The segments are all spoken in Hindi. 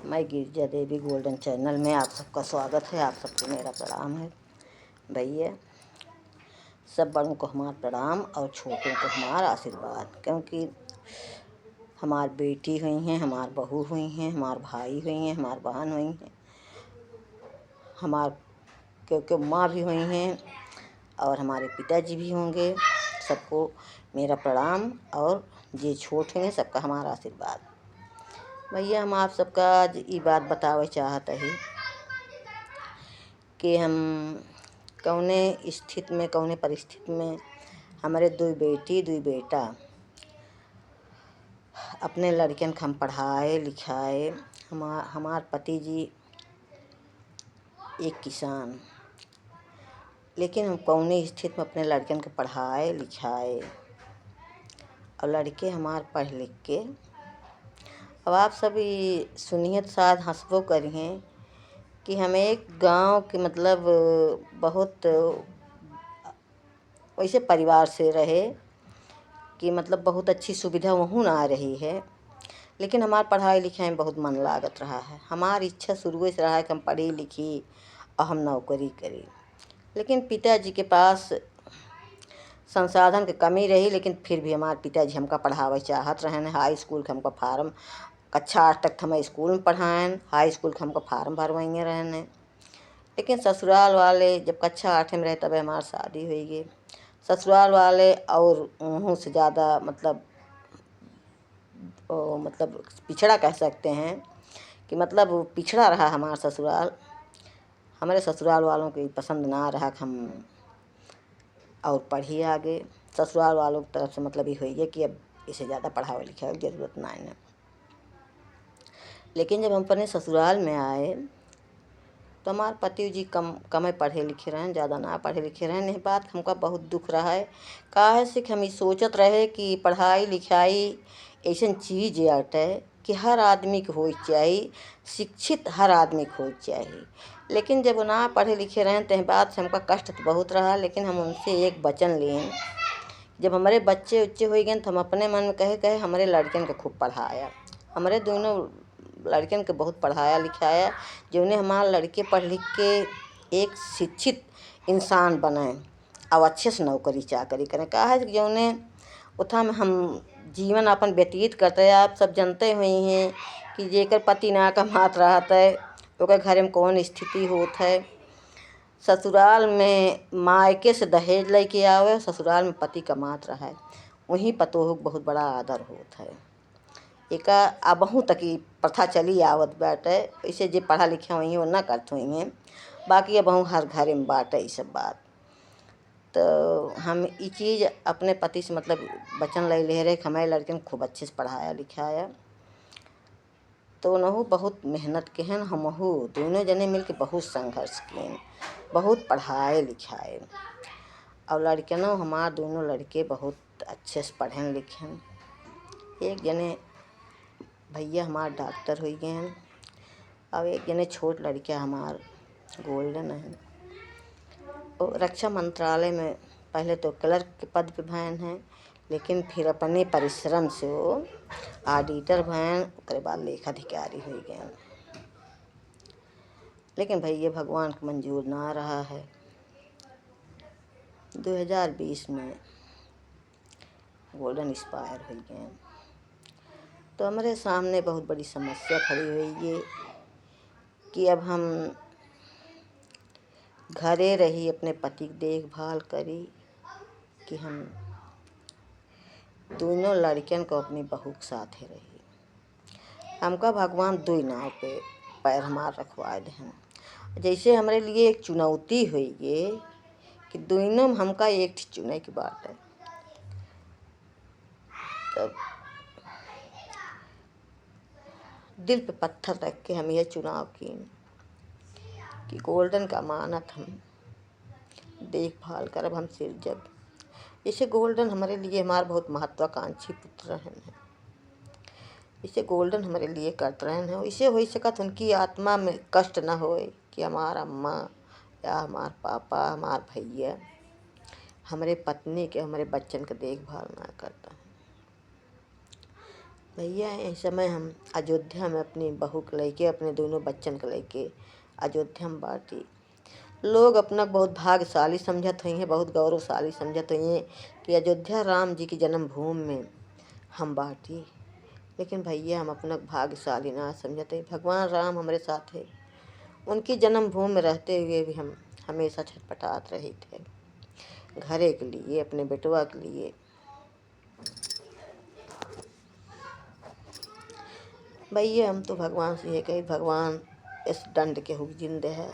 मैं गिरिजा देवी गोल्डन चैनल में आप सबका स्वागत है। आप सबको मेरा प्रणाम है। भैया, सब बड़ों को हमारा प्रणाम और छोटों को हमारा आशीर्वाद, क्योंकि हमार बेटी हुई हैं, हमार बहू हुई हैं, हमार भाई हुई हैं, हमार बहन हुई हैं, हमार क्योंकि माँ भी हुई हैं और हमारे पिताजी भी होंगे। सबको मेरा प्रणाम और जे छोट हैं सबका हमारा आशीर्वाद। भैया, हम आप सबका आज ये बात बतावे चाहत है कि हम कौने स्थिति में, कौने परिस्थिति में हमारे दो बेटी दो बेटा अपने लड़कियन को हम पढ़ाए लिखाए। हमार पति जी एक किसान, लेकिन हम कौने स्थिति में अपने लड़कियन को पढ़ाए लिखाए और लड़के हमार पढ़ लिख के। अब आप सभी सुनिए तो शायद हंसबो करिए कि हम एक गांव के मतलब बहुत वैसे परिवार से रहे कि मतलब बहुत अच्छी सुविधा वहाँ ना आ रही है, लेकिन हमार पढ़ाई लिखाई में बहुत मन लागत रहा है। हमारी इच्छा शुरू से रहा है कि हम पढ़ी लिखी और हम नौकरी करी, लेकिन पिताजी के पास संसाधन की कमी रही। लेकिन फिर भी हमारे पिताजी हमका पढ़ावे चाहत रहन। हाई स्कूल के हमको फार्म, कक्षा 8 तक हमें स्कूल में पढ़ाएं, हाई स्कूल के हमको फार्म भरवाइए रहने। लेकिन ससुराल वाले जब कक्षा 8 में रहे तब हमारी शादी हुई गई। ससुराल वाले और उन्हों से ज़्यादा मतलब पिछड़ा कह सकते हैं कि मतलब पिछड़ा रहा हमारा ससुराल। हमारे ससुराल वालों को पसंद ना रहा कि हम और पढ़ी आगे। ससुराल वालों की तरफ से मतलब ये हुई है कि अब इसे ज़्यादा पढ़ावे लिखावे की ज़रूरत ना है। लेकिन जब हम अपने ससुराल में आए तो हमारे पति जी कम पढ़े लिखे रहें, ज़्यादा ना पढ़े लिखे रहें। नहीं, बात हमका बहुत दुख रहा है। काहे से कि हम सोचत रहे कि पढ़ाई लिखाई ऐसी चीज़ आटे कि हर आदमी को हो चाहिए, शिक्षित हर आदमी को हो चाहिए। लेकिन जब ना पढ़े लिखे रहें तो बात से हमका कष्ट तो बहुत रहा। लेकिन हम उनसे एक वचन लिए, जब हमारे बच्चे उच्चे हो गए तो हम अपने मन में कहे कहे हमारे लड़कियन को खूब पढ़ाया। हमारे दोनों लड़कियन को बहुत पढ़ाया लिखाया, जो उन्हें हमारे लड़के पढ़ लिख के एक शिक्षित इंसान बने और अच्छे से नौकरी चाकरी करें। कहा है कि जो उन्हें उतना में हम जीवन अपन व्यतीत करते हैं। आप सब जानते हुए हैं कि जेकर पति ना कमात रहत है ओकर घर में कौन स्थिति होत है। ससुराल में मायके से दहेज लेके आवे, ससुराल में पति कमात रहा है, वहीं पतोह को बहुत बड़ा आदर होत है। एक अबहू तक की प्रथा चली आवत बाटे। इसे जे पढ़ा लिखा हुई वो ना करते हुई हैं, बाकी अबहू हर घर में बाटे ये सब बात। तो हम ये चीज़ अपने पति से मतलब वचन ले रहे कि हमारे लड़के को खूब अच्छे से पढ़ाया लिखाया। तो उन्हों बहुत मेहनत के हैं, हमहू दोनों जने मिल के बहुत संघर्ष किए, बहुत पढ़ाए लिखाए। और लड़कियों हमारे दोनों लड़के बहुत अच्छे से पढ़े लिखे। एक जने भैया हमारे डॉक्टर हो गए हैं और एक जने छोट लड़कियाँ हमारे गोल्डन है। और रक्षा मंत्रालय में पहले तो क्लर्क के पद पे भयन हैं, लेकिन फिर अपने परिश्रम से वो ऑडिटर भयन, उसके बाद लेखाधिकारी हो गए। लेकिन भैया भगवान को मंजूर ना रहा है। 2020 में गोल्डन एक्सपायर हो गए। तो हमारे सामने बहुत बड़ी समस्या खड़ी हुई है कि अब हम घरे रही अपने पति की देखभाल करी कि हम दोनों लड़कियन को अपनी बहू के साथ ही रही। हमका भगवान दो नाव पे पैर हमार रखवा दें। जैसे हमारे लिए एक चुनौती हुई ये कि दोनों में हमका एक चुने की बात है। तब दिल पे पत्थर रख के हम ये चुनाव किए कि गोल्डन का अमानत हम देखभाल करब हम सिर जब। इसे गोल्डन हमारे लिए हमारे बहुत महत्वाकांक्षी पुत्र हैं। इसे गोल्डन हमारे लिए करते रहे हैं। इसे हो सकत उनकी आत्मा में कष्ट न होए कि हमारा अम्मा या हमारे पापा, हमारे भैया हमारे पत्नी के, हमारे बच्चन का देखभाल ना करता है। भैया इस समय हम अयोध्या में अपनी बहू के लेके अपने दोनों बच्चन के लेके अयोध्या में बाटी। लोग अपना बहुत भाग्यशाली समझत हैं, बहुत गौरवशाली समझत हैं कि अयोध्या राम जी की जन्मभूमि में हम बाटी। लेकिन भैया हम अपना भाग्यशाली ना समझते। भगवान राम हमारे साथ है, उनकी जन्मभूमि में रहते हुए भी हम हमेशा छटपटात रहे थे घरे के लिए, अपने बेटवा के लिए। भैया हम तो भगवान से ये कही, भगवान इस दंड के हुक जिंदे है,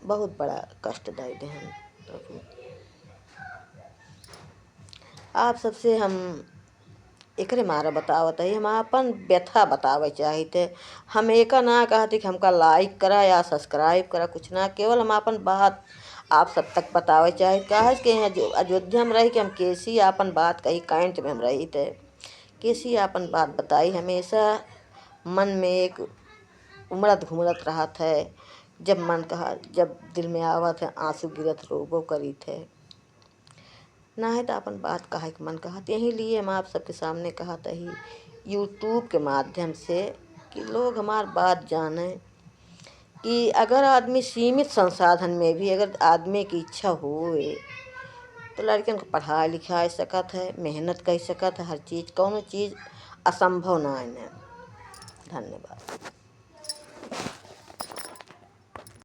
बहुत बड़ा कष्ट दे दे हम प्रभु। आप सबसे हम एकरे मारा बतावत है, हम अपन व्यथा बतावे चाहते। हम एक ना कहते कि हमका लाइक करा या सब्सक्राइब करा, कुछ ना, केवल हम अपन बात आप सब तक बतावे चाहे। कहे कि अयोध्या में रही कि हम कैसी अपन बात कही, कैंट में हम रही थे, कैसी अपन बात बताई। हमेशा मन में एक उमड़त घुमड़त रहा था। जब मन कहा, जब दिल में आवत है आंसू गिरत रोबो करी थे ना है तो अपन बात कहा कि मन कहा। यही लिए हम आप सबके सामने कहा था ही यूट्यूब के माध्यम से कि लोग हमारी बात जाने कि अगर आदमी सीमित संसाधन में भी अगर आदमी की इच्छा होए तो लड़कियों को पढ़ाई लिखाई सकत है, मेहनत कर सकत है, हर चीज़, कौनो चीज़ असंभव ना है। धन्यवाद।